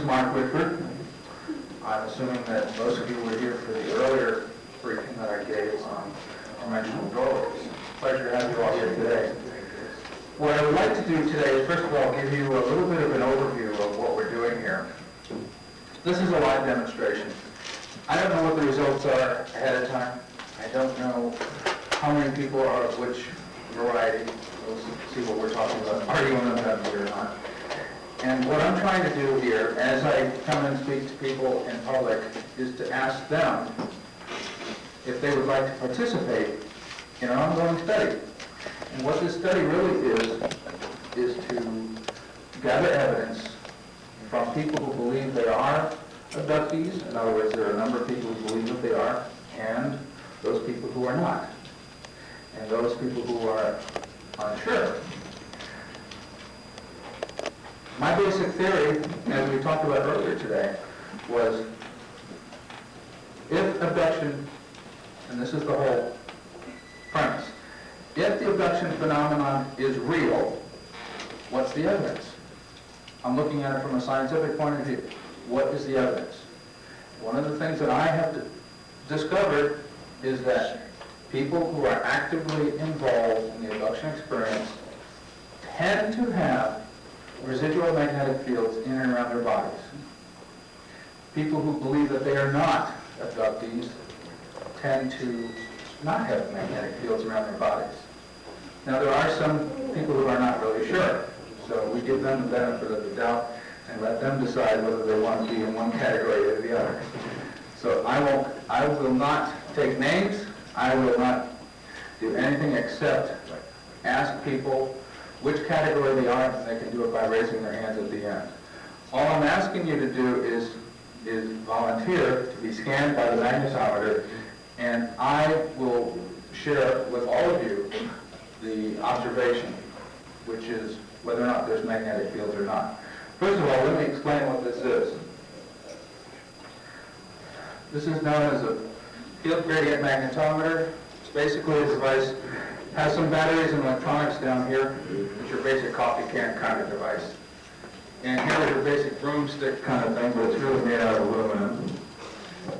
Marc Whitford. I'm assuming that most of you were here for the earlier briefing that I gave on informational doorways. Pleasure to have you all here today. What I would like to do today is, first of all, give you a little bit of an overview of what we're doing here. This is a live demonstration. I don't know what the results are ahead of time. I don't know how many people are of which variety. We'll see what we're talking about. Are you on them here or not? And what I'm trying to do here, as I come and speak to people in public, is to ask them if they would like to participate in an ongoing study. And what this study really is to gather evidence from people who believe they are abductees. In other words, there are a number of people who believe that they are, and those people who are not, and those people who are unsure. My basic theory, as we talked about earlier today, was if abduction, and this is the whole premise, if the abduction phenomenon is real, what's the evidence? I'm looking at it from a scientific point of view. What is the evidence? One of the things that I have discovered is that people who are actively involved in the abduction experience tend to have residual magnetic fields in and around their bodies. People who believe that they are not abductees tend to not have magnetic fields around their bodies. Now, there are some people who are not really sure, so we give them the benefit of the doubt and let them decide whether they want to be in one category or the other. So I will not take names. I will not do anything except ask people which category they are, and they can do it by raising their hands at the end. All I'm asking you to do is volunteer to be scanned by the magnetometer, and I will share with all of you the observation, which is whether or not there's magnetic fields or not. First of all, let me explain what this is. This is known as a field gradient magnetometer. It's basically a device, has some batteries and electronics down here. It's your basic coffee can kind of device. And here is your basic broomstick kind of thing, but it's really made out of aluminum.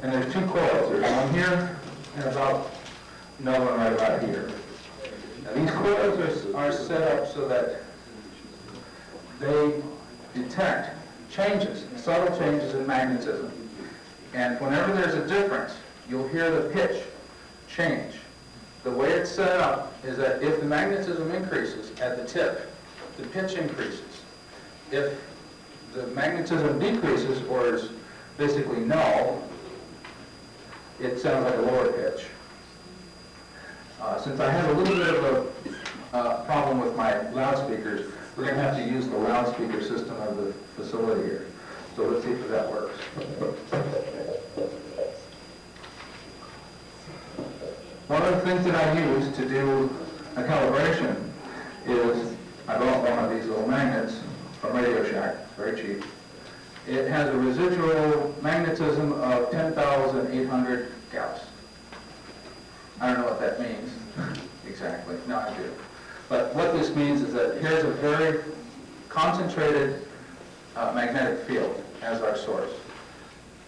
And there's two coils. There's one here and about another one right about here. Now these coils are set up so that they detect changes, subtle changes in magnetism. And whenever there's a difference, you'll hear the pitch change. The way it's set up is that if the magnetism increases at the tip, the pitch increases. If the magnetism decreases or is basically null, it sounds like a lower pitch. Since I have a little bit of a problem with my loudspeakers, we're going to have to use the loudspeaker system of the facility here. So let's see if that works. One of the things that I use to do a calibration is I bought one of these little magnets from Radio Shack, very cheap. It has a residual magnetism of 10,800 Gauss. I don't know what that means exactly. No, I do. But what this means is that here's a very concentrated magnetic field as our source.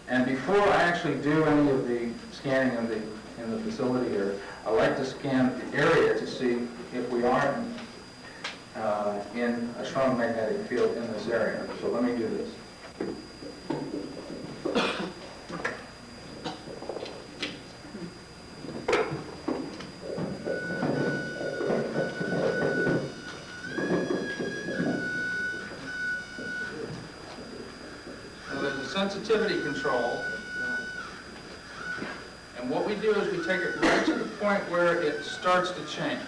And before I actually do any of the scanning in the facility here, I like to scan the area to see if we are in a strong magnetic field in this area. So let me do this. Sensitivity control, and what we do is we take it right to the point where it starts to change.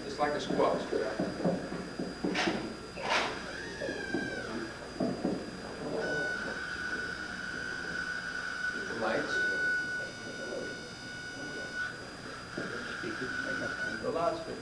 It's like a squelch. The lights. The loudspeaker.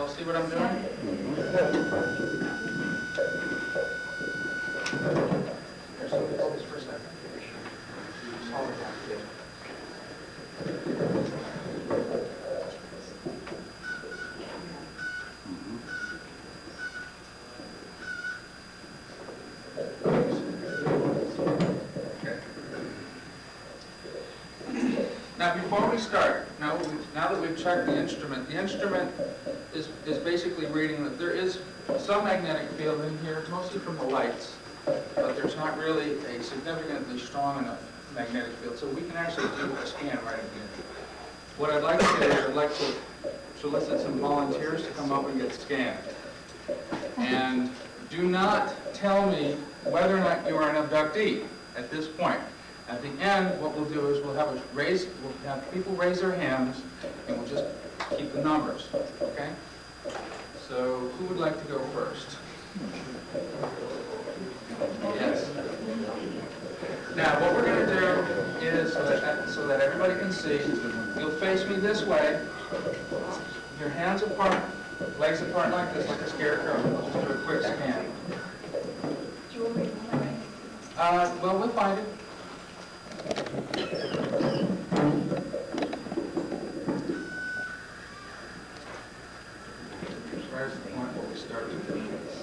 all see what I'm doing? Here, so hold this for a second. Just hold it down. Now, before we start, now that we've checked the instrument is basically reading that there is some magnetic field in here, mostly from the lights, but there's not really a significantly strong enough magnetic field, so we can actually do a scan right at the end. What I'd like to do is I'd like to solicit some volunteers to come up and get scanned. And do not tell me whether or not you are an abductee at this point. At the end, what we'll do is we'll have people raise their hands, and we'll just keep the numbers, okay? So, who would like to go first? Yes. Now, what we're going to do is, so that everybody can see, you'll face me this way, your hands apart, legs apart like this, like a scarecrow. We'll just do a quick scan. Do you want me to find it? Well, we'll find it. Where's the point where we start to do this?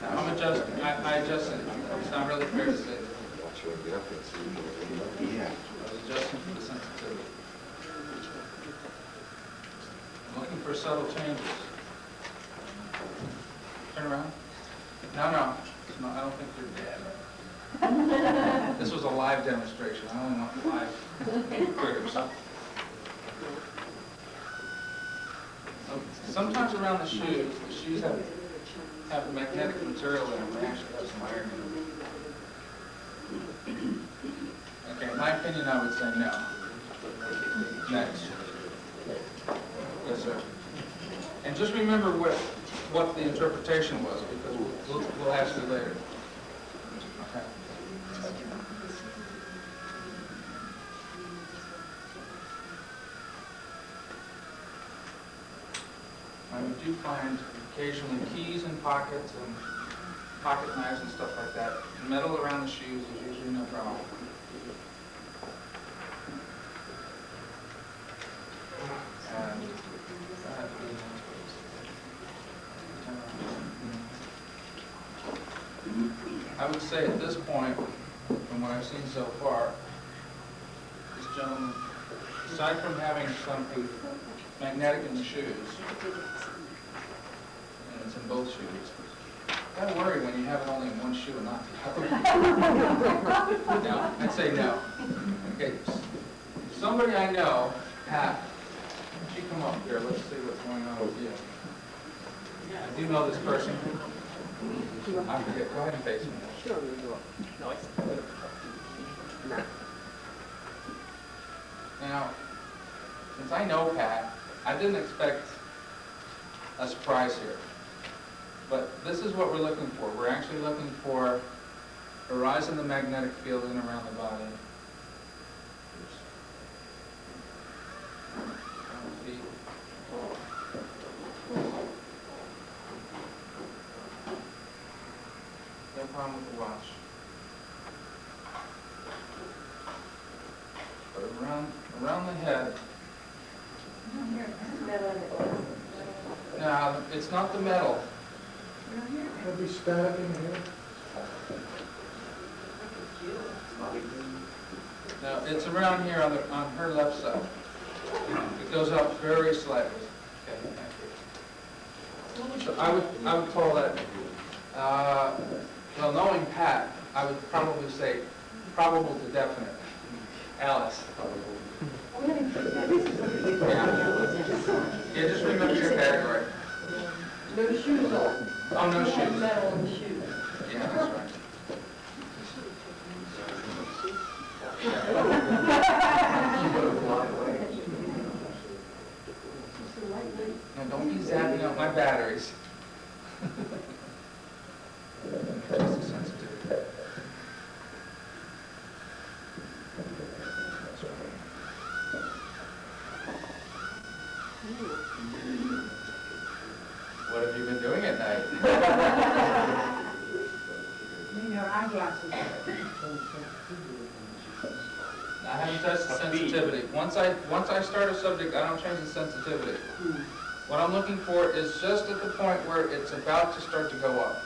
I'm adjusting. I adjusted it. It's not really fair to say that. I was adjusting for the sensitivity. I'm looking for subtle changes. Turn around. No. It's not, I don't think you're dead. This was a live demonstration. I only want live critters. Sometimes around the shoes have magnetic material in them. They actually have some iron in them. Okay, in my opinion, I would say no. Next. Yes, sir. And just remember what the interpretation was, because we'll ask you later. Okay. And we do find occasionally keys in pockets and pocket knives and stuff like that. Metal around the shoes is usually no problem. And I would say at this point, from what I've seen so far, this gentleman, aside from having something magnetic in the shoes, and it's in both shoes, don't worry when you have it only in one shoe and not the other. No, I'd say no. Okay, somebody I know, Pat, she come up here, let's see what's going on with you. I do know this person. I forget, go ahead and face me. Sure, no, Now, since I know Pat, I didn't expect a surprise here. But this is what we're looking for. We're actually looking for a rise in the magnetic field in and around the body. No problem with the watch. But around the head. No, it's not the metal. Heavy static in here. No, it's around here on her left side. It goes up very slightly. Okay, thank you. So I would call that, well, knowing Pat, I would probably say probable to definite. Alice. Yeah, just remember your category. No shoes on. Oh, no shoes. Metal in the shoes. Yeah, that's right. sunglasses. I haven't touched the sensitivity. Once I start a subject, I don't change the sensitivity. What I'm looking for is just at the point where it's about to start to go up.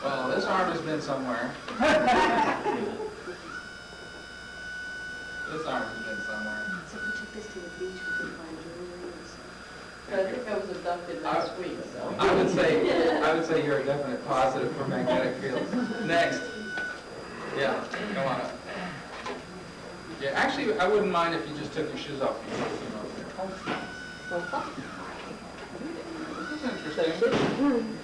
Well, this arm has been somewhere. This arm has been somewhere. So if we took this to the beach, we could find jewelry and stuff. I think I was abducted last week, so. I would say you're a definite positive for magnetic fields. Next. Yeah, come on up. Yeah, actually, I wouldn't mind if you just took your shoes off. This is interesting.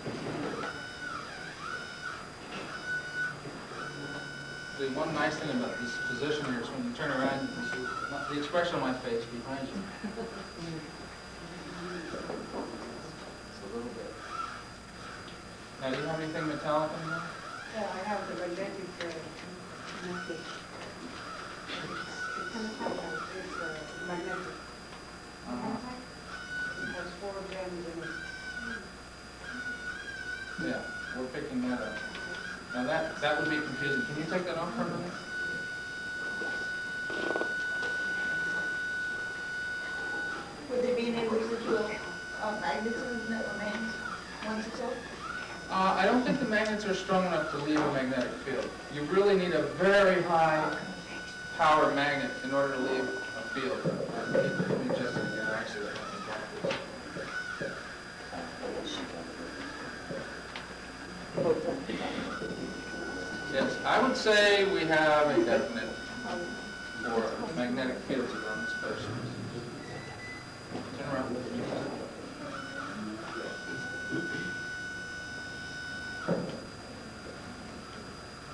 The one nice thing about this position here is when you turn around, you can see the expression on my face behind you. It's a little bit. Now, do you have anything metallic in there? Yeah, I have the magnetic, Okay. it's magnetic. It has 4 gems in it. Yeah, we're picking that up. Now that would be confusing. Can you take that off for a minute? Would there be any residual magnetism that remains once it's over? I don't think the magnets are strong enough to leave a magnetic field. You really need a very high power magnet in order to leave a field. Let me just, actually, let me drop this. Yes, I would say we have a definite for magnetic fields around this person. Turn around.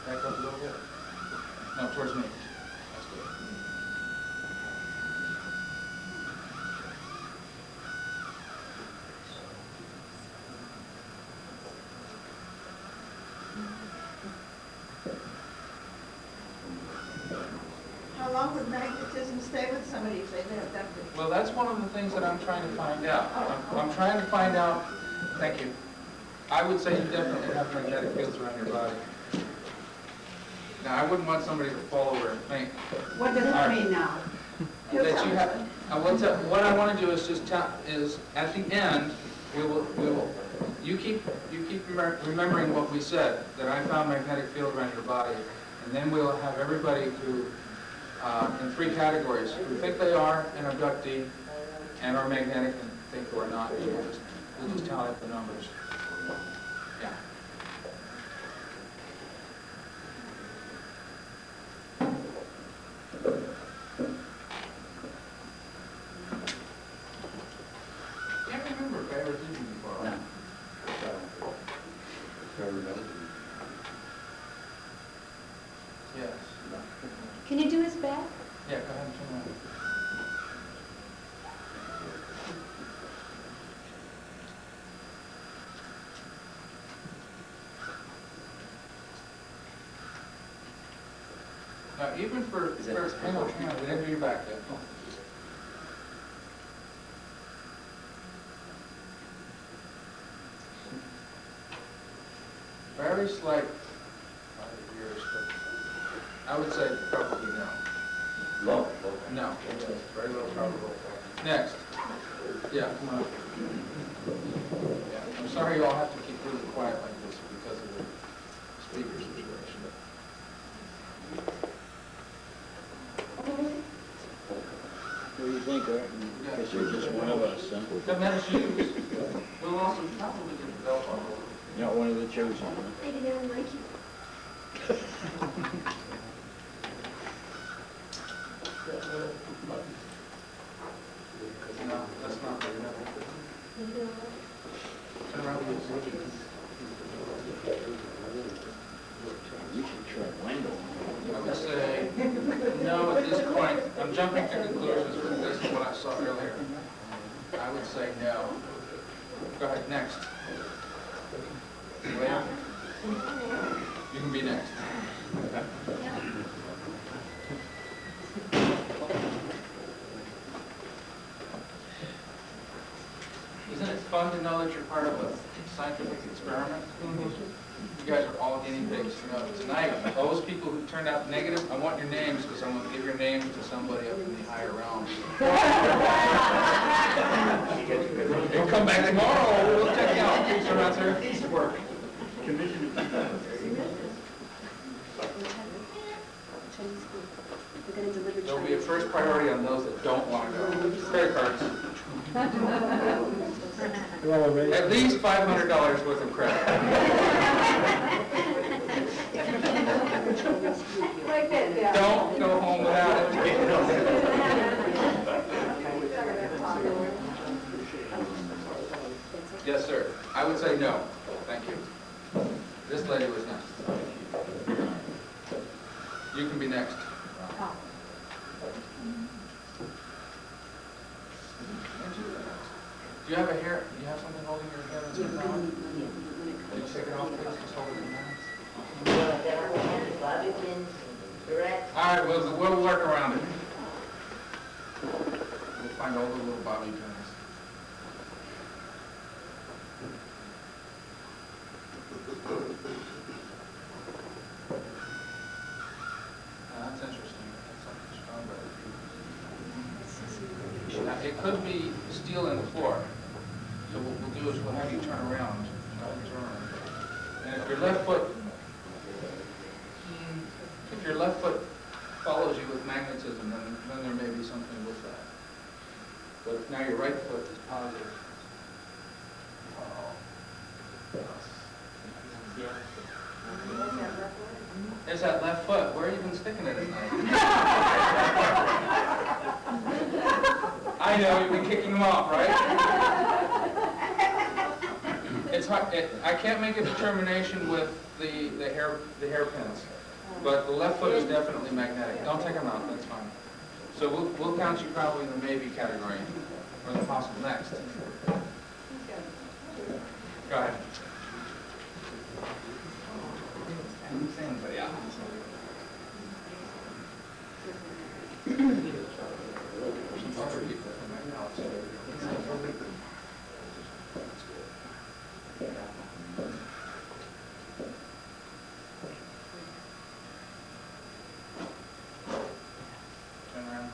Back up a little bit. No, towards me. That's good. How long would magnetism stay with somebody if they've been abducted? Well, that's one of the things that I'm trying to find out. I'm trying to find out, thank you. I would say you definitely have magnetic fields around your body. Now, I wouldn't want somebody to fall over and faint. What does that mean now? That you have, what I want to do is just is at the end, you keep remembering what we said, that I found magnetic field around your body, and then we'll have everybody who, in 3 categories, who think they are an abductee and are magnetic and think who are not. We'll just tally up the numbers. Yeah. Can't remember if I ever did you before. No. Yes. Can you do his back? Yeah, go ahead and turn around. Now, even for hang on, we didn't do your back yet. Very slight, years, but I would say probably no. Low. No, very low probable. Next. Yeah, come on. Yeah, I'm sorry you all have to keep really quiet like this because of the speaker situation. What do you think, Art? Guess you're just one of us, huh? Doesn't have shoes. We'll also probably get the belt on. You're not one of the chosen, huh? Maybe they don't like you. No, that's not very good. Maybe they don't like you. Turn around. You should try Wendell. I would say, no, at this point, I'm jumping to conclusions from this and what I saw earlier. I would say no. Go ahead, next. Leah? You can be next. Isn't it fun fun to know that you're part of a scientific experiment? You guys are all guinea pigs. You know, tonight, those people who turned out negative, I want your names because I'm going to give your names to somebody up in the higher realms. You'll come back tomorrow. We'll check you out. Please turn around, sir. Piece of work. There'll be a first priority on those that don't want to go. Credit cards. At least $500 worth of credit. Write that down. Don't go home without it. Yes, sir. I would say no. Thank you. This lady was next. You can be next. Do you have a hair? Do you have something holding your hair? Can you take it off, please? Just hold it in your hands. All right, we'll work around it. We'll find all the little bobby pins. That's interesting. That's something strong about it. Now, it could be steel in the floor. So what we'll do is we'll have you turn around. And if your left foot follows you with magnetism, then there may be something with that. But now your right foot is positive. There's that left foot. Where have you been sticking it at night? I know, you've been kicking them off, right? It's hard. I can't make a determination with the hairpins, but the left foot is definitely magnetic. Don't take them out, that's fine. So we'll count you probably in the maybe category, or the possible next. Go ahead. Anybody else? Turn around.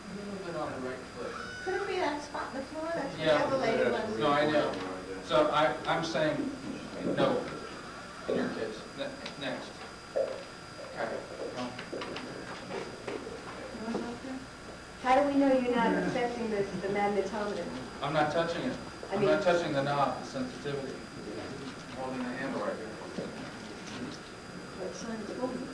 A little bit on the right foot. Could it be that spot in the floor? That's what Yeah. the other lady wants. No, I know. So I'm saying no in your case. Next. Okay. No. How do we know you're not affecting the magnetometer? I'm not touching it. I I'm mean- not touching the knob, the sensitivity. I'm holding the handle right here. What sign is holding?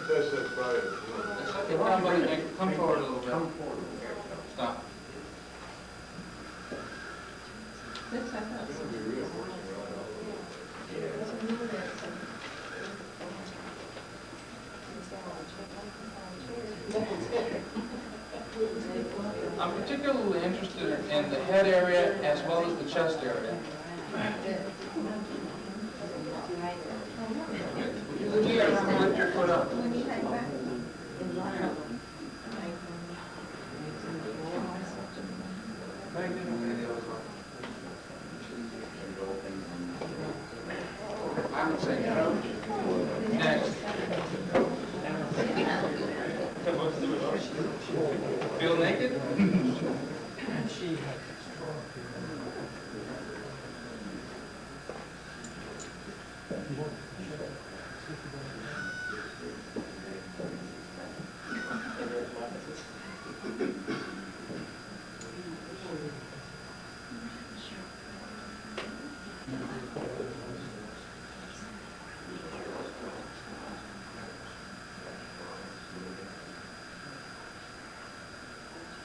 Test that fire. It's okay. Come forward a little bit. Stop. I'm particularly interested in the head area as well as the chest area. Lift your foot up. I would say no. Next. Feel naked?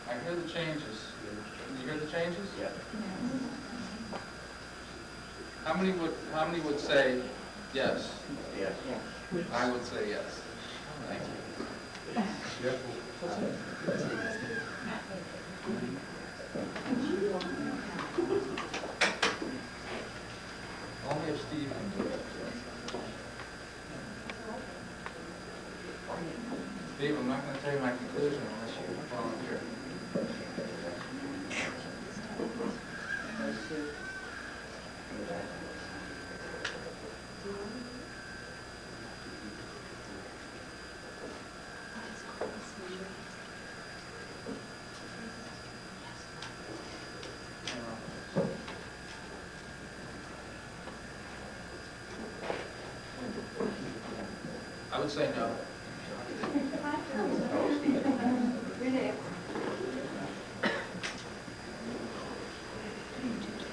I hear the changes. Did you hear the changes? Yeah. How many would say yes? Yes. I would say yes. Thank you. tell you my conclusion unless you volunteer. I would say no.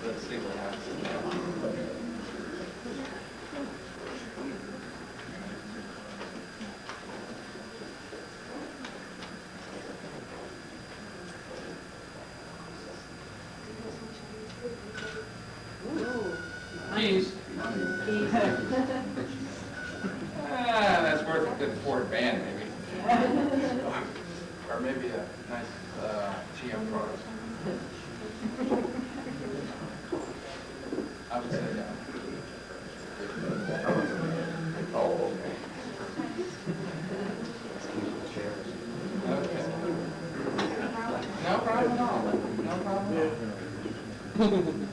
Let's see what happens. Keys. That's worth a good Ford van, maybe. Or maybe a nice GM product. I would say no. Oh, okay. Okay. No problem at all. No problem at all.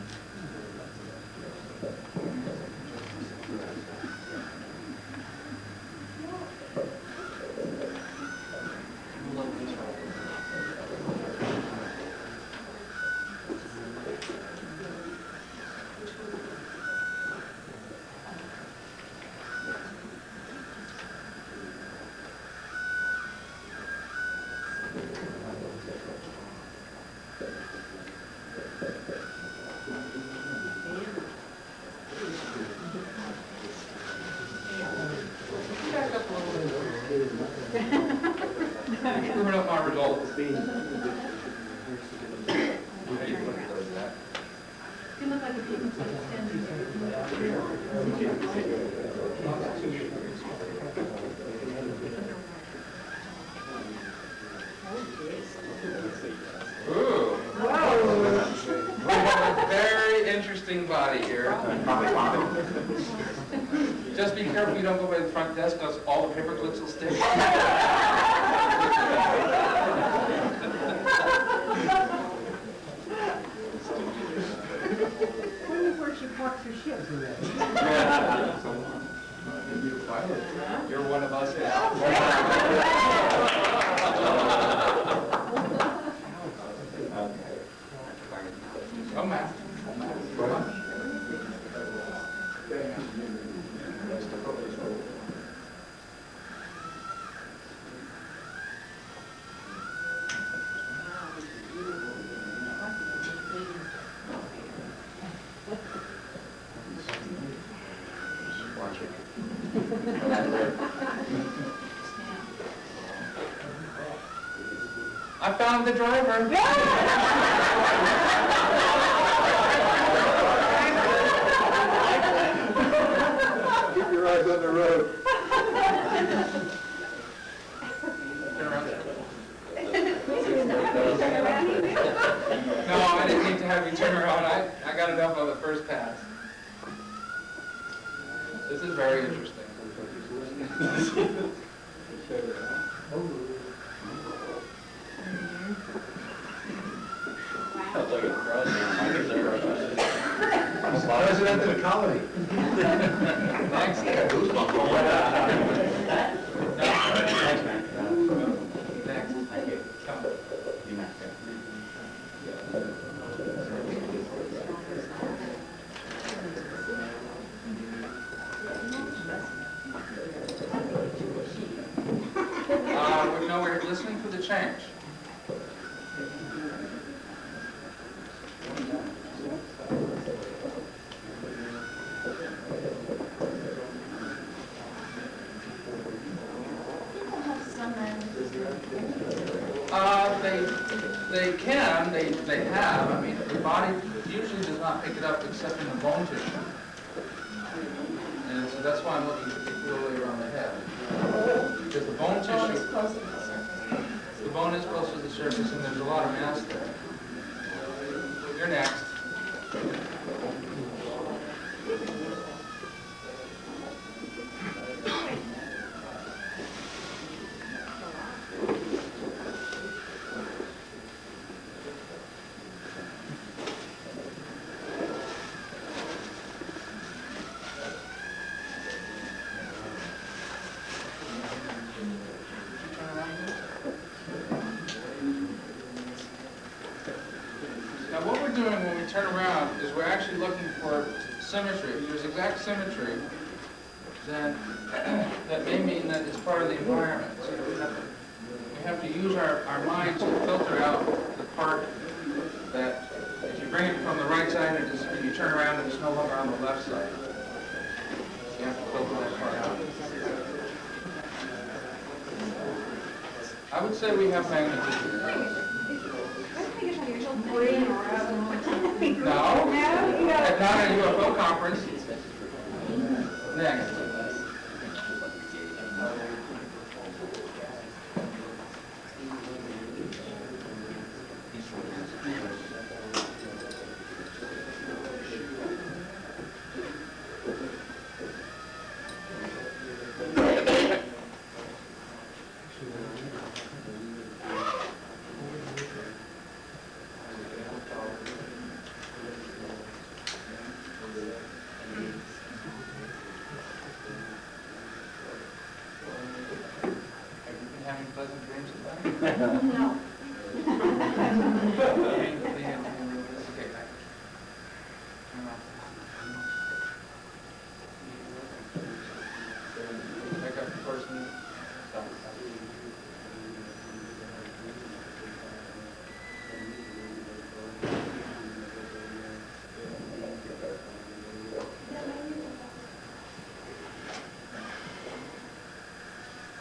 Screwing up my results. You look like a people Ooh. We have a very interesting body here. Just be careful you don't go by the front desk because all the paper clips will stick. Where she parks her ship. You're one of us now. Come back. Come on. I found the driver. Keep your eyes on the road. Turn around. No, I didn't need to have you turn around. I got enough on the first pass. This is very interesting. Sounds like a cross. President of the colony. Thanks. Thanks, man. Next. Thank you. Come. You met. No, we're listening for the change. They can, they have. I mean, the body usually does not pick it up except in the bone tissue. And so that's why I'm looking particularly around the head. Because the bone tissue, the bone is close to the surface and there's a lot of mass there. You're next. doing when we turn around is we're actually looking for symmetry. If there's exact symmetry, then that may mean that it's part of the environment. So we have to use our mind to filter out the part that, if you bring it from the right side and you turn around and it's no longer on the left side. You have to filter that part out. I would say we have magnetism. No, not at a UFO conference. Next. Having pleasant dreams about it? No. Pick up the person.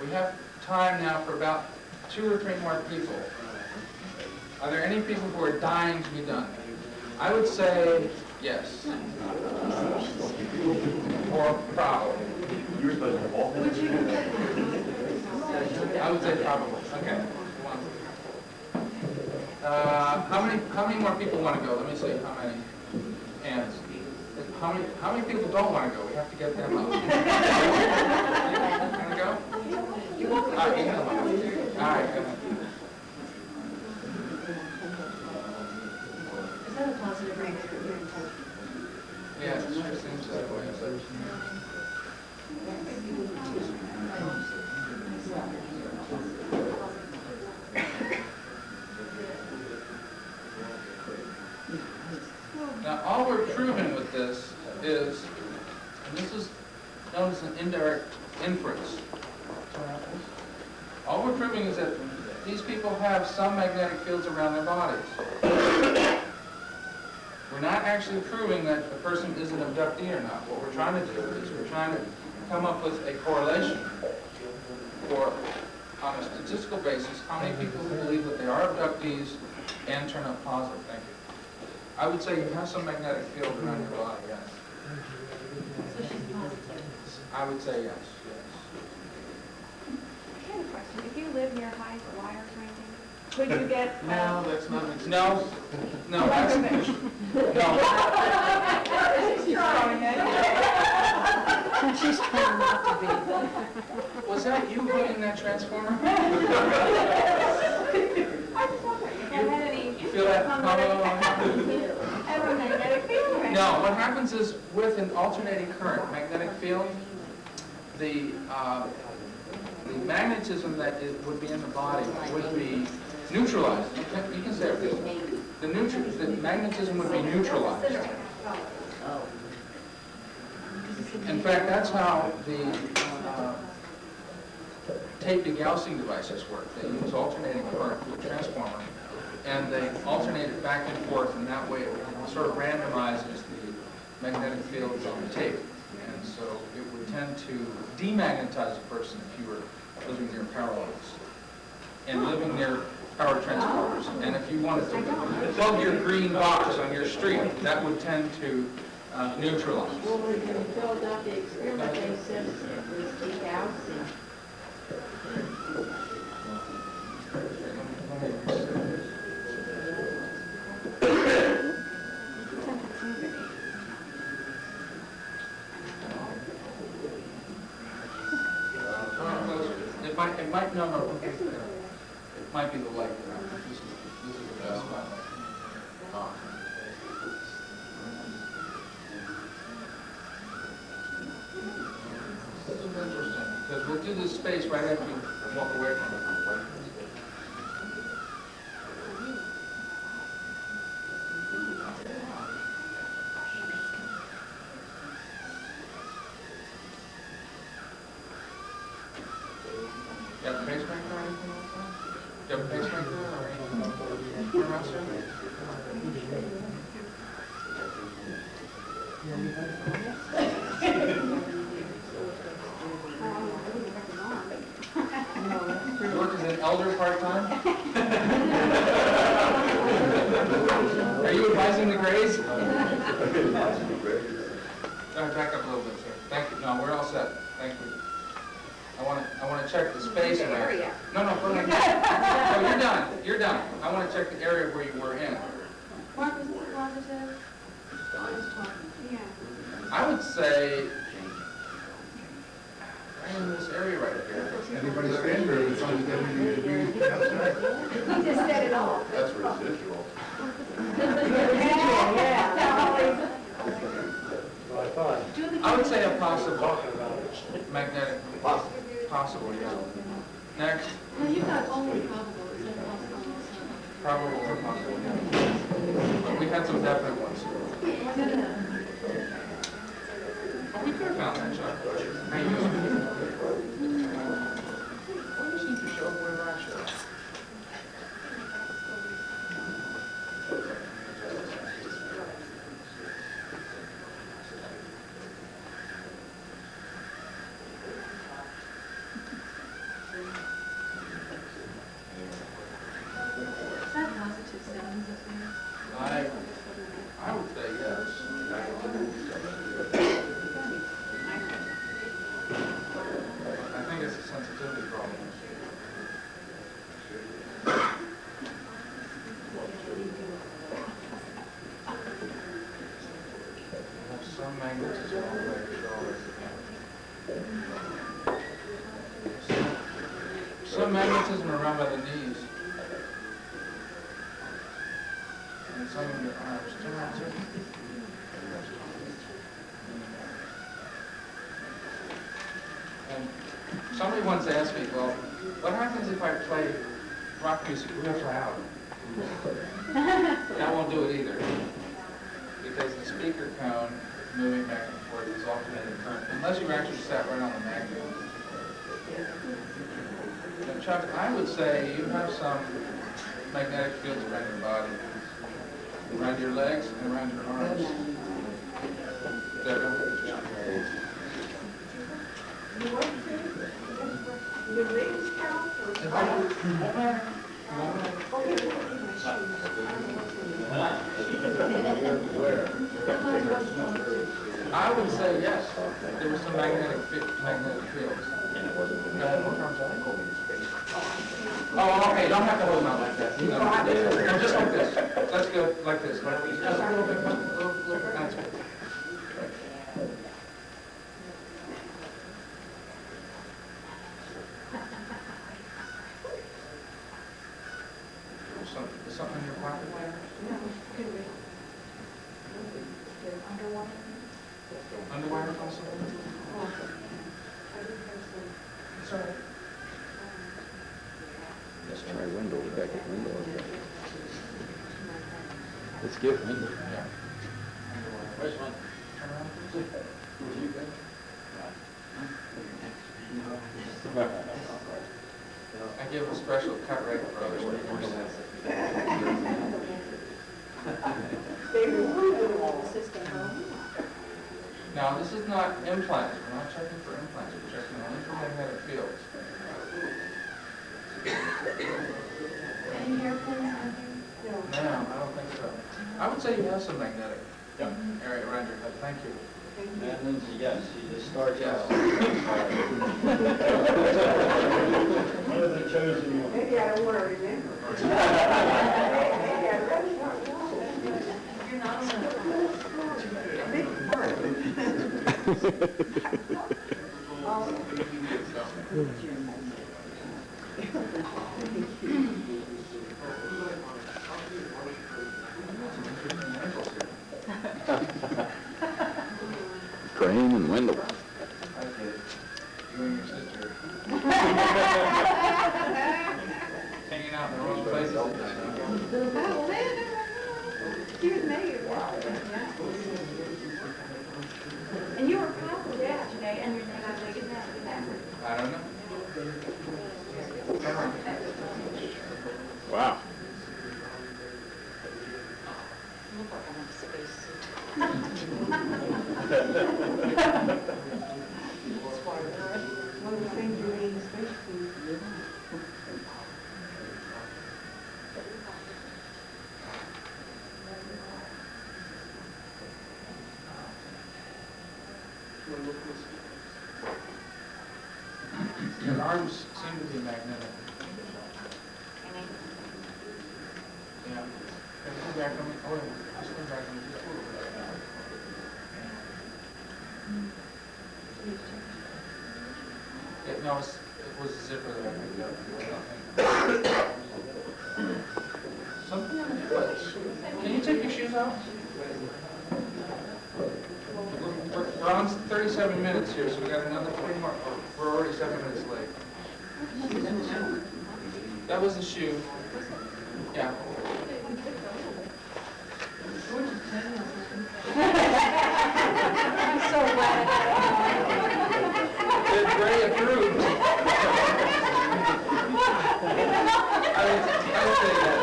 We have time now for about 2 or 3 more people. Are there any people who are dying to be done? I would say yes. Or probably. You were supposed to walk. I would say probably. Okay. How many more people want to go? Let me see how many hands. How many people don't want to go? We have to get them up. Want to go? All right, you come on. All right, go ahead. Is that a positive or negative? Yeah, it sure seems that way. Now, all we're proving with this is, and this is known as an indirect inference. All we're proving is that these people have some magnetic fields around their bodies. We're not actually proving that the person is an abductee or not. What we're trying to do is we're trying to come up with a correlation for, on a statistical basis, how many people who believe that they are abductees and turn up positive. Thank you. I would say you have some magnetic field around your body, yes. So she's positive. I would say yes, I have a question. If you live near high wires or anything, could you get... No, that's not... No, that's... No. She's trying not to be. Was that you hitting that transformer? You feel that No, what happens is with an alternating current, magnetic field, the magnetism that would be in the body would be neutralized. You can say it. The magnetism would be neutralized. In fact, that's how the tape degaussing devices work. They use alternating current with a transformer, and they alternate it back and forth, and that way it sort of randomizes the magnetic fields on the tape. And so it would tend to demagnetize a person if you were living near power lines and living near power transformers. And if you wanted to plug your green box on your street, that would tend to neutralize. Well, in the Philadelphia experiment, they said it was degaussing. It might, no, it might be the light. This is the best one. This is interesting, because we'll do this space right after you walk away from it. else, sir? George is an elder part-time? Are you advising the grades? Back up a little bit, sir. Thank you. No, we're all set. Thank you. I want to check the space around. No, go ahead. No, you're done. You're done. I want to check the area where you were in. Mark, was this positive? Yeah. I would say right in this area right here. Anybody's favorite, it's only going to be outside. He just said it all. That's residual. I would say a possible magnetic. Possible, yeah. Next. No, you got only probable, it's impossible. Probable or possible, yeah. But we had some definite ones. Oh, we could have found that, Chuck. How you doing? What do you need to show up where I show up? Is that positive sounds up there? I would say yes. I think it's a sensitivity problem. Some magnetism all the way to the shoulder. Some magnetism around by the knees. And some in your arms. Turn around, sir. And somebody once asked me, well, what happens if I play rock music real loud? That won't do it either. Because the speaker cone moving back and forth is alternating current, unless you actually sat right on the magnet. Now, Chuck, I would say you have some magnetic fields around your body, around your legs and around your arms. There. Your legs count I would say yes. There was some magnetic fields. Oh, okay. Don't have to hold them out like that. No, just like this. Let's go like this. Just a little bit. That's it. Something in your pocket? Underwire possible? It's all right. Let's try window, back at window. Let's get window. Yeah. Which one? Turn around, please. I give a special cut rate for others. They remove the wall system, huh? Now, this is not implants. We're not checking for implants. We're checking only for magnetic fields. Any hairpins on here? No, I don't think so. I would say you have some magnetic area around your head. Thank you. That means yes, you just start Yes. out. One of the chosen ones. Maybe I don't want to remember. Maybe I really don't know. You're not on A big part. Crane and window. I get it. You and your sister. Hanging out in the wrong places. Excuse me. And you were positive yesterday, and you're saying I think it's that. I don't know. Come on. Wow. Your arms seem to be magnetic. Yeah. Come back on me. Oh, wait. Just come back on me. Just a little bit. No, it was a zipper that I picked up. Something on the foot. Can you take your shoes off? We're on 37 minutes here, so we got another 3 more. We're already 7 minutes late. That was the shoe. Yeah. I'm so glad. Ray approved. I would say that.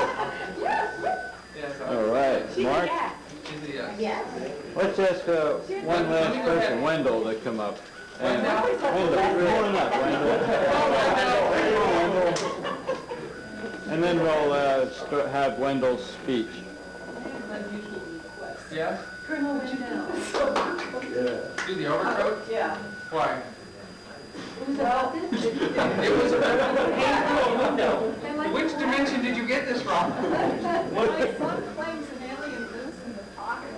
Yes. All right, Mark, She's a yes. Yes. let's ask one last person, Wendell, to come up. And Wendell, come on up, Wendell. And then we'll have Wendell's speech. Yes? Colonel Wendell. Do the overcoat? Yeah. Why? It was about this. It was a window. Which dimension did you get this from? My son claims an alien lives in the pocket.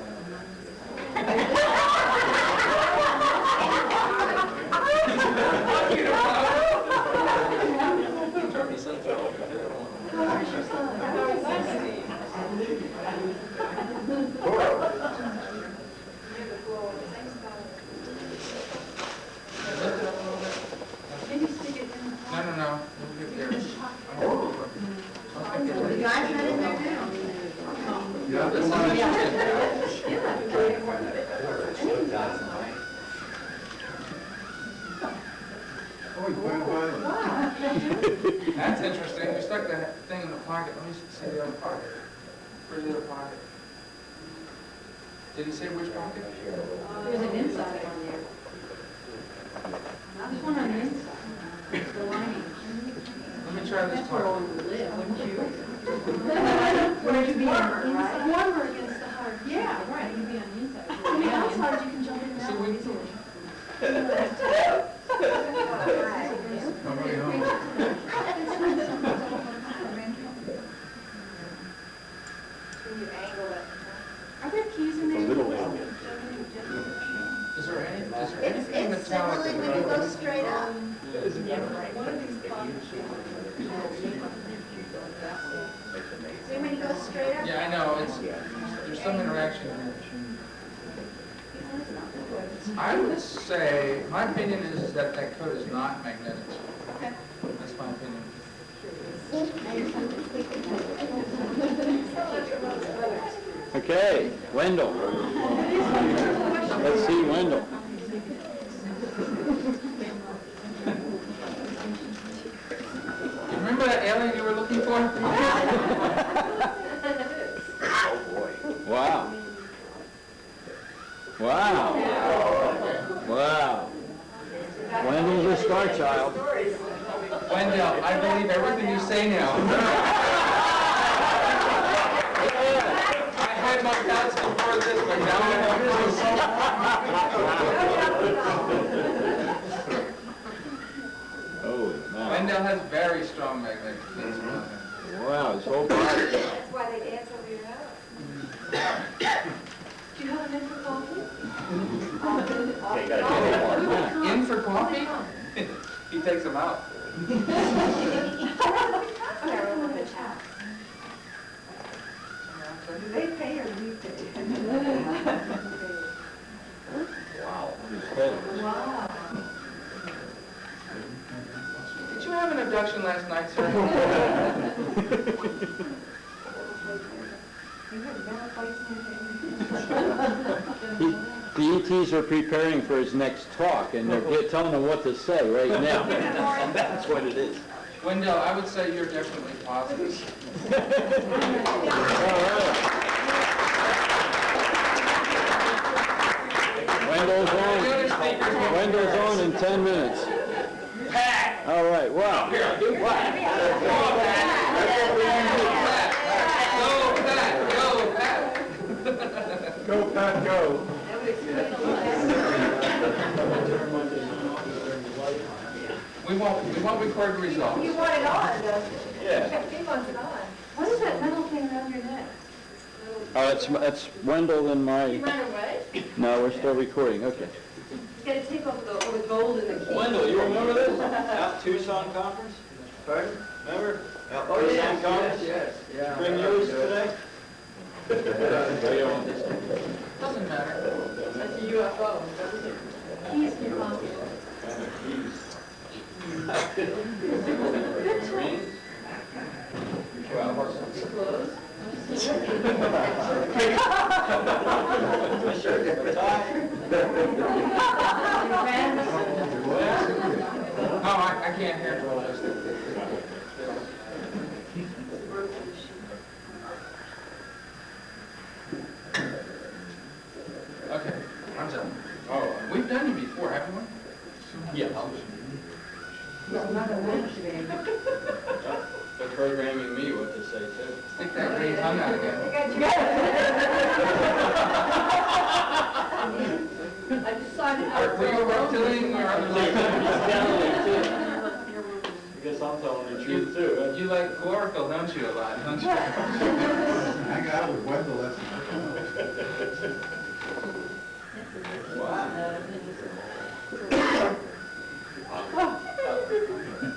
Maybe stick it in the No. We'll get there. The guy's not in there now. Yeah, this is interesting. Oh, you went by. That's interesting. You stuck that thing in the pocket. Let me see the other pocket. Where's the other pocket? Did he say which pocket? There's an inside one there. There's one on the inside. The lining. Let me try this That's where part. one would live, wouldn't you? Would you be on the inside? Warmer against the hard. Yeah, right, you'd be on the inside. On the outside, you can jump in and See, out we- easily. Nobody home. Are there keys in there? Is there anything It's metallic similar in when you the go straight up. See when you go straight up? Yeah, I know. There's some interaction here. I would say, my opinion is that that coat is not magnetic. That's my opinion. Okay, Wendell. Let's see Wendell. You remember that alien you were looking for? Wow. Wow. Wow. Wendell's a star child. Wendell, I believe everything you say now. I had my doubts before this, but now I have Oh, man. Wendell has very strong magnetic fields. Wow, his whole body. That's why they dance over your house. Do you have a mint for coffee? In for coffee? He takes them out. They pay or we pay? Wow. His head. Wow. Did you have an abduction last night, sir? The ETs are preparing for his next talk, and they're telling him what to say right now. That's what it is. Wendell, I would say you're definitely positive. Wendell's The on. other speakers will- Wendell's on in 10 minutes. All right, wow. Go, Pat. Go, Pat. Go, Pat, go. That would explain a lot. We won't record the results. You want it on, though. Yeah. He wants it on. What is that metal thing around your neck? That's Wendell and You my, ran away? no, we're still recording, okay. You gotta take off all the gold in the key. Wendell, you remember this? Out Tucson conference? Pardon? Remember? Out Oh, Tucson yes, conference? yes, yeah. Bring yours today? Doesn't matter. That's a UFO. Keys can come. Clothes. No, I can't handle all this. Okay, I'm done. Oh, we've done you before, haven't we? Yeah. I'm not gonna mention it. They're programming me what to say too. Stick that green tongue out again. I decided Were you reptilian or other I guess I'm telling the truth too. You like chlorophyll, don't you, a lot, don't you? Hang out with Wendell, that's.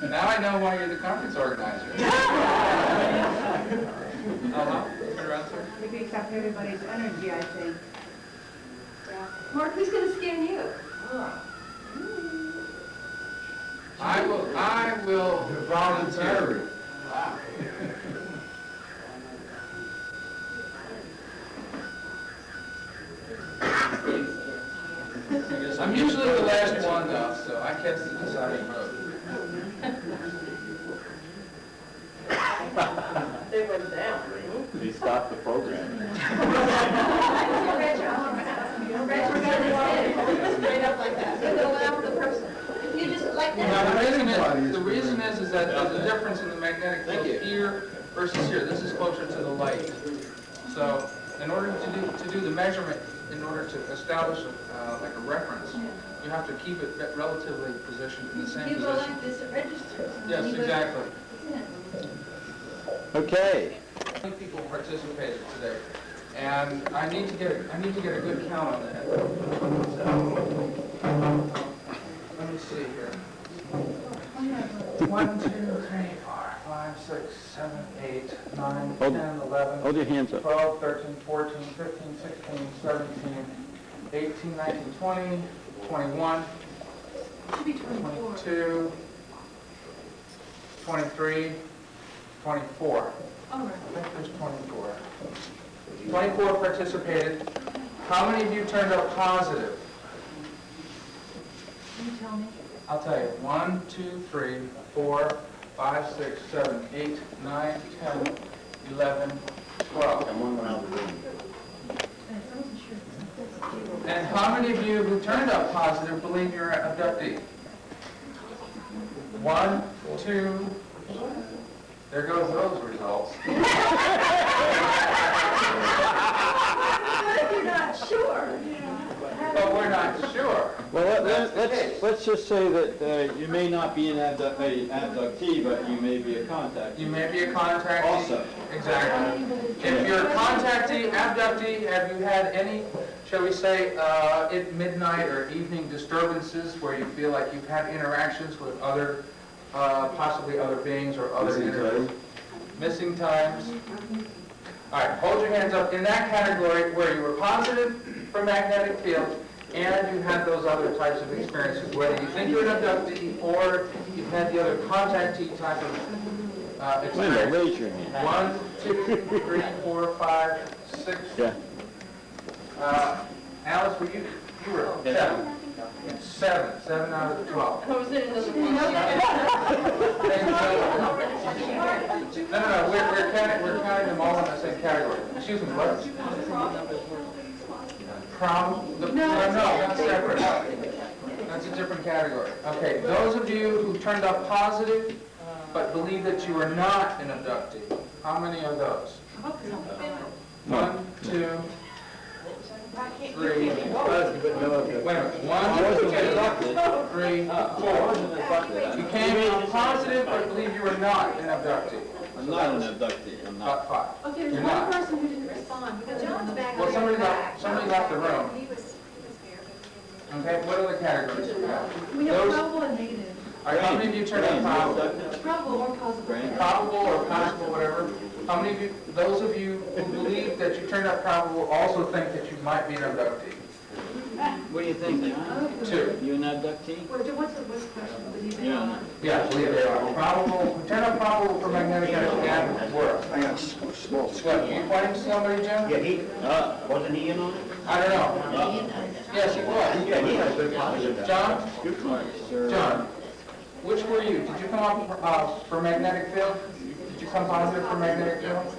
Now I know why you're the conference organizer. Your answer? Maybe accept everybody's energy, I think. Mark, who's gonna scan you? I will volunteer. I'm usually the last one though, so I catch the deciding vote. They went down. They stopped the program. Straight up like that. So they'll allow the person. You just like Now, that. the reason is that there's a difference in the magnetic Thank field you. here versus here. This is closer to the light. So, in order to do the measurement, in order to establish like a reference, you have to keep it relatively positioned in the same You go position. like this, it registers. Yes, exactly. Okay. 20 people participated today, and I need to get a good count on that. Let me see here. 1, 2, 3, 4, 5, 6, 7, 8, 9, 10, 11, Hold your hands up. 12, 13, 14, 15, 16, 17, 18, 19, 20, 21, Should be 24. 22, 23, 24. All right. I think there's 24. 24 participated. How many of you turned up positive? Can you tell me? I'll tell you. 1, 2, 3, 4, 5, 6, 7, 8, 9, 10, 11, 12. And one went out the room. I wasn't sure. And how many of you who turned up positive believe you're an abductee? 1, 2, there goes those results. What if you're not sure? But we're not sure. Well, That's the case. let's just say that you may not be an abductee, but you may be a contact. You may be a contactee. Also. Exactly. If you're a contactee, abductee, have you had any, shall we say, at midnight or evening disturbances where you feel like you've had interactions with other, possibly other beings or other entities? Missing times? All right, hold your hands up in that category where you were positive for magnetic field and you had those other types of experiences, whether you think you're an abductee or you've had the other contactee type of Wendell, experience. raise your hand. 1, 2, 3, 4, 5, 6. Yeah. Alice, were you were 7. 7 out of the 12. I was in another one. No, we're counting them all in the same category. Excuse me, what? No, that's separate. That's a different category. Okay, those of you who turned up positive but believe that you are not an abductee, how many are those? 1, 2, three, wait a minute, one, I wasn't two, abducted. three, I four. wasn't abducted. You came positive or believe you were not an abductee? I'm not an abductee, I'm not. About five. Okay, there's You're one not. person who didn't respond. But John's back Well, there. somebody left the room. He was here, but Okay, what other categories do we have? We have Those- probable and negative. All right, how many of you turned up probable? Probable or possible. Probable or possible, whatever. How many of you, those of you who believe that you turned up probable also think that you might be an abductee? What do you think? Two. You an abductee? What's the question? Believe it or Yeah. not? Yeah, I believe they are. Probable, who turned up probable for magnetic and were. I got small. What, you pointing to somebody, Jim? Yeah, he, Uh, wasn't he in on it? I don't know. Yes, he was. Yeah, he had a good positive. John? sir. John, which were you? Did you come up for magnetic field? Did you come positive for magnetic field?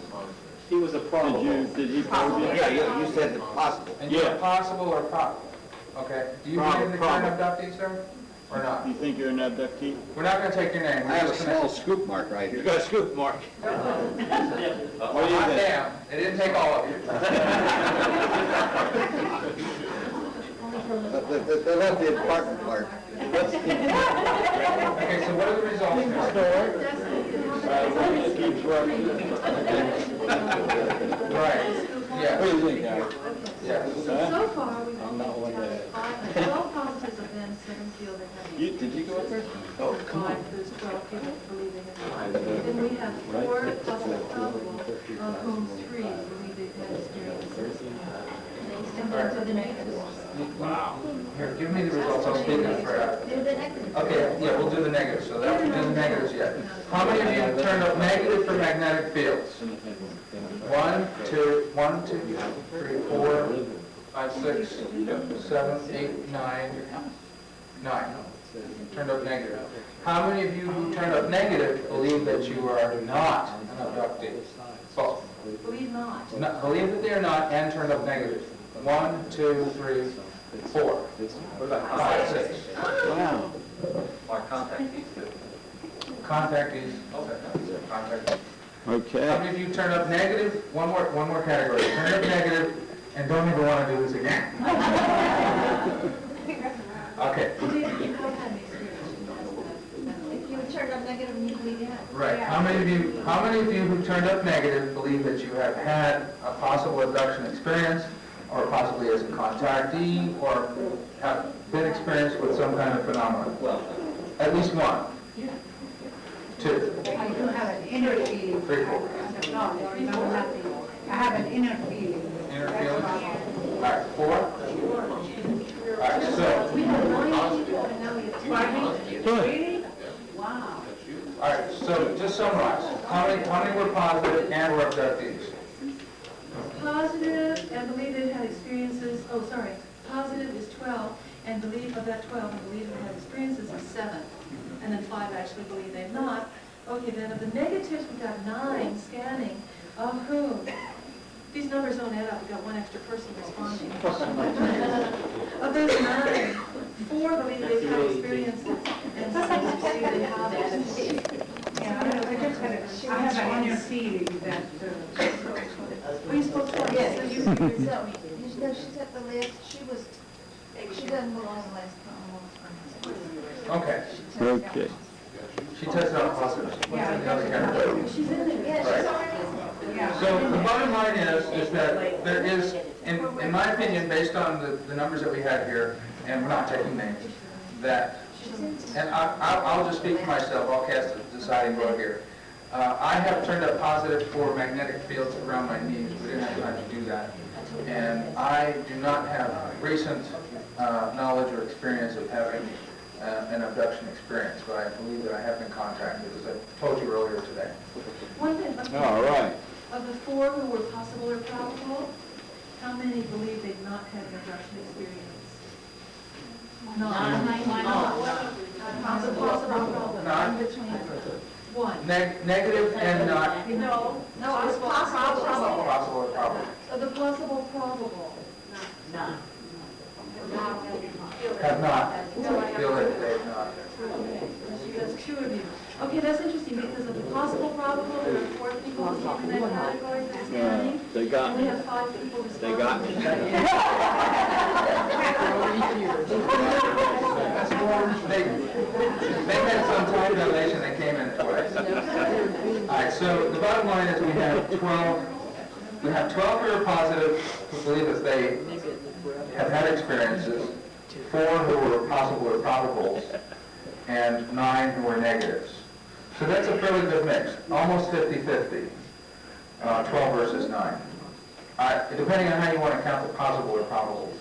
He was a Did he probe you? Yeah, you said the possible. And you're Yeah. possible or probable? Okay. Do you believe in the current abductee, sir? Or not? You think you're an abductee? We're not going to take your name. I We're have a just gonna- small scoop mark right You here. got a scoop, Mark. Well, hot damn, it didn't take all of you. They left the apartment part. Okay, so what are the results now? Keeps working. Right, What yes, do you think, Al? yes. So far, we've only had 12 positives of them, 7 feel they have. Did you go up there? Oh, come on. 5, there's 12 people believing it. Then we have 4 possible probable, of whom 3 believe they've had experiences. And then to the negatives. Wow. Here, give me the results, I'll speak up for that. do the next. Okay, yeah, we'll do the negatives, so that, we'll do the negatives yet. How many of you turned up negative for magnetic fields? 1, 2, 3, 4, 5, 6, 7, 8, 9, 9. Turned up negative. How many of you who turned up negative believe that you are not an abductee? Both. Believe not. Believe that they are not and turned up negative. 1, 2, 3, 4. What about 5, 6? Wow. Our contactees too. Contactees. Contactees. How Okay. many of you turned up negative? One more category. Turned up negative and don't even want to do this again. Okay. You have had an experience. If you turned up negative and you believe it. Right. How many of you who turned up negative believe that you have had a possible abduction experience, or possibly as a contactee, or have been experienced with some kind of phenomenon? Well, At least one. 2. I do have an inner feeling. 3, 4. No, nothing. I have an inner feeling. Inner feeling? All right, 4. All right, so, We have 9 people and now we have 2. Really? Wow. all right, so just summarize. How many were positive and were abductees? Positive and believe they've had experiences, positive is 12, and believe of that 12, and believe they've had experiences is 7. And then 5 actually believe they've not. Okay, then of the negatives, we've got 9 scanning, of whom, these numbers don't add up, we've got 1 extra person responding. Of those 9, 4 believe they've had experiences, and 6 believe they haven't. Yeah, I have an inner feeling that, We spoke twice, Yes, so you, so, you know, she's at the list, she doesn't belong on the list. Okay. Okay. She tested out positive. What's in the other category? she's in there. Yeah, she's already. yeah. So the bottom line is that there is, in my opinion, based on the numbers that we had here, and we're not taking names, that, and I'll just speak for myself, I'll cast a deciding vote here. I have turned up positive for magnetic fields around my knees. We didn't have time to do that. And I do not have recent knowledge or experience of having an abduction experience, but I believe that I have been contacted, as I told you earlier today. One thing, All right. of the 4 who were possible or probable, how many believe they've not had an abduction experience? None. Why not? Possible or probable? None. In between. 1. Negative and not No, it's possible. possible or probable. Of the possible probable, Have not. Feel that they've not. that's 2 of you. Okay, that's interesting, because of the possible probable, there are 4 people in that category for Yeah, scanning. they got only have 5 people responding. They got me. They had some calculation that came into it. All right, so the bottom line is we have 12 who are positive, who believe that they have had experiences, 4 who were possible or probables, and 9 who were negatives. So that's a fairly good mix, almost 50-50, 12 versus 9. Depending on how you want to count the possible or probables.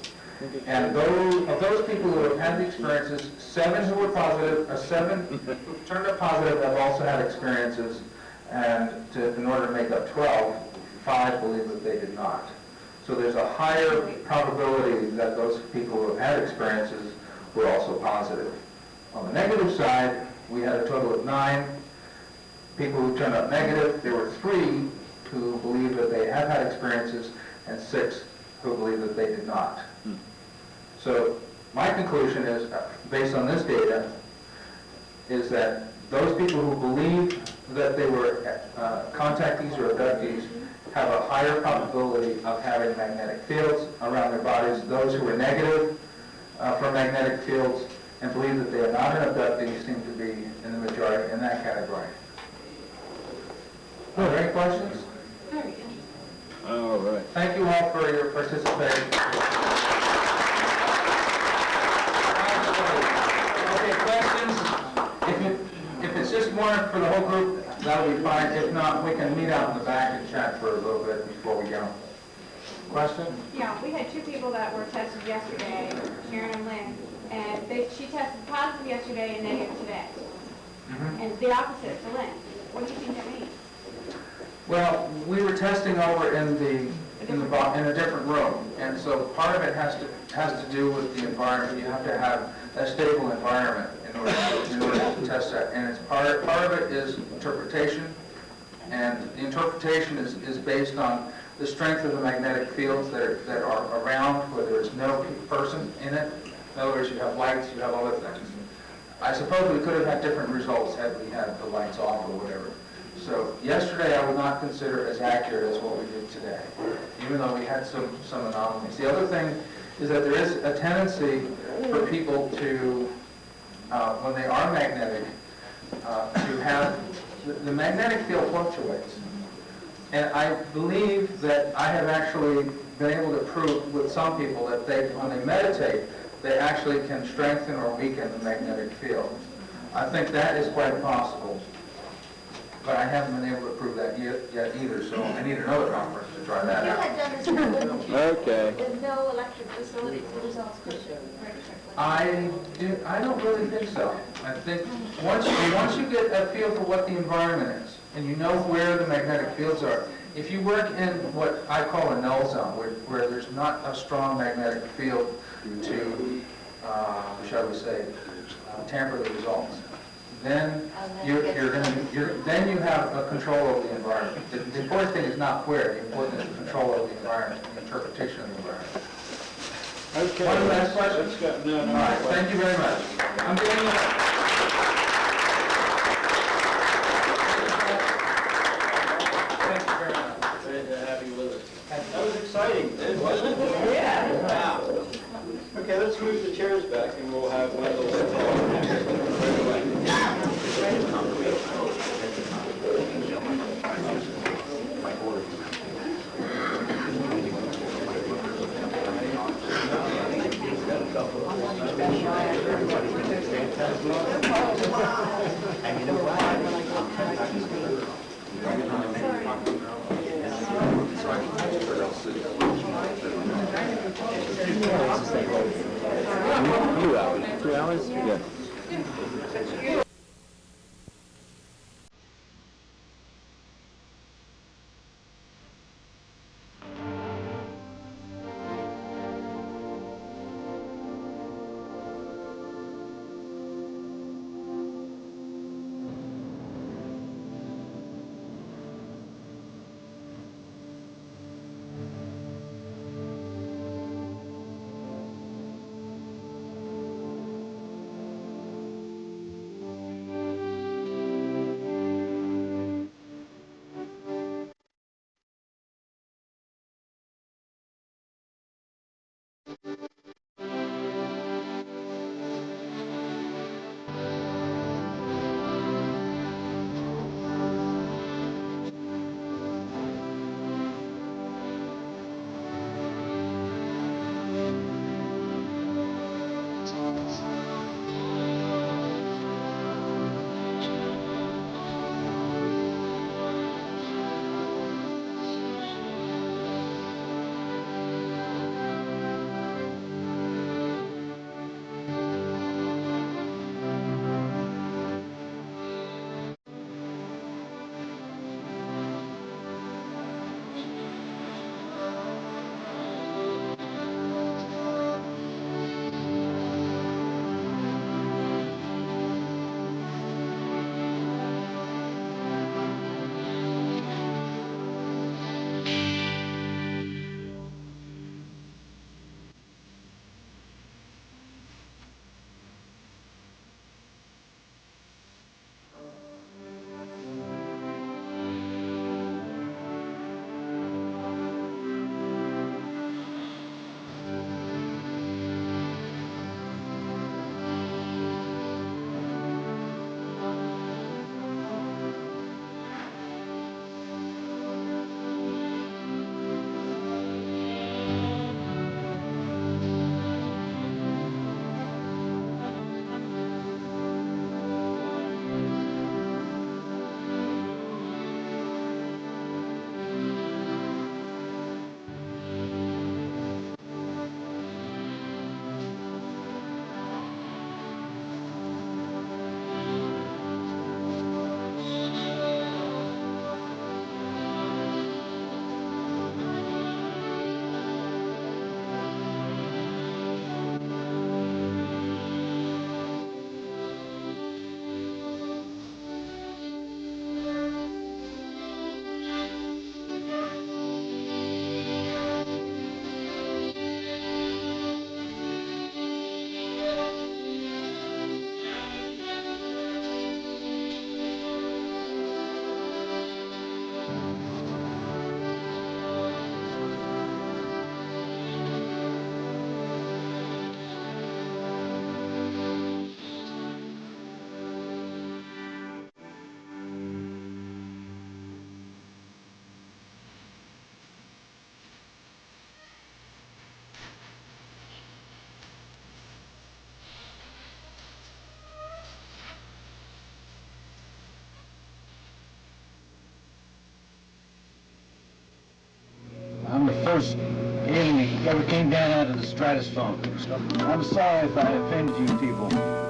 And those people who have had the experiences, 7 who were positive, 7 who turned up positive have also had experiences, and in order to make up 12, 5 believe that they did not. So there's a higher probability that those people who have had experiences were also positive. On the negative side, we had a total of 9 people who turned up negative. There were 3 who believe that they have had experiences, and 6 who believe that they did not. So my conclusion is, based on this data, is that those people who believe that they were contactees or abductees have a higher probability of having magnetic fields around their bodies. Those who are negative for magnetic fields and believe that they are not an abductee seem to be in the majority in that category. Are there any questions? Very interesting. All right. Thank you all for your participation. Okay, questions? If it's just more for the whole group, that'll be fine. If not, we can meet out in the back and chat for a little bit before we go. Question? Yeah, we had 2 people that were tested yesterday, Sharon and Lynn, and she tested positive yesterday and negative today. And it's the opposite for Lynn. What do you think that means? Well, we were testing over in a different room, and so part of it has to do with the environment. You have to have a stable environment in order to test that, and it's part of it is interpretation, and the interpretation is based on the strength of the magnetic fields that are around where there's no person in it. In other words, you have lights, you have other things. I suppose we could have had different results had we had the lights off or whatever. So yesterday I would not consider as accurate as what we did today, even though we had some anomalies. The other thing is that there is a tendency for people to, when they are magnetic, to have, the magnetic field fluctuates. And I believe that I have actually been able to prove with some people that when they meditate, they actually can strengthen or weaken the magnetic field. I think that is quite possible. But I haven't been able to prove that yet either, so I need another conference to try that You out. had done this before, didn't you? Okay. With no electric facility, the results could show registered. I don't really think so. I think once you get a feel for what the environment is, and you know where the magnetic fields are, if you work in what I call a null zone, where there's not a strong magnetic field to, shall we say, tamper the results, then you have a control over the environment. The important thing is not where, the important thing is control over the environment, the interpretation of the environment. Okay. One last question? Let's go. No, All right, thank you very much. I'm getting Thank you very much. Great to have you with us. That was exciting, wasn't it? Yeah. Wow. Okay, let's move the chairs back and we'll have Wendell sit down. Two hours? Yeah. first alien ever came down out of the stratosphere. I'm sorry if I offended you people.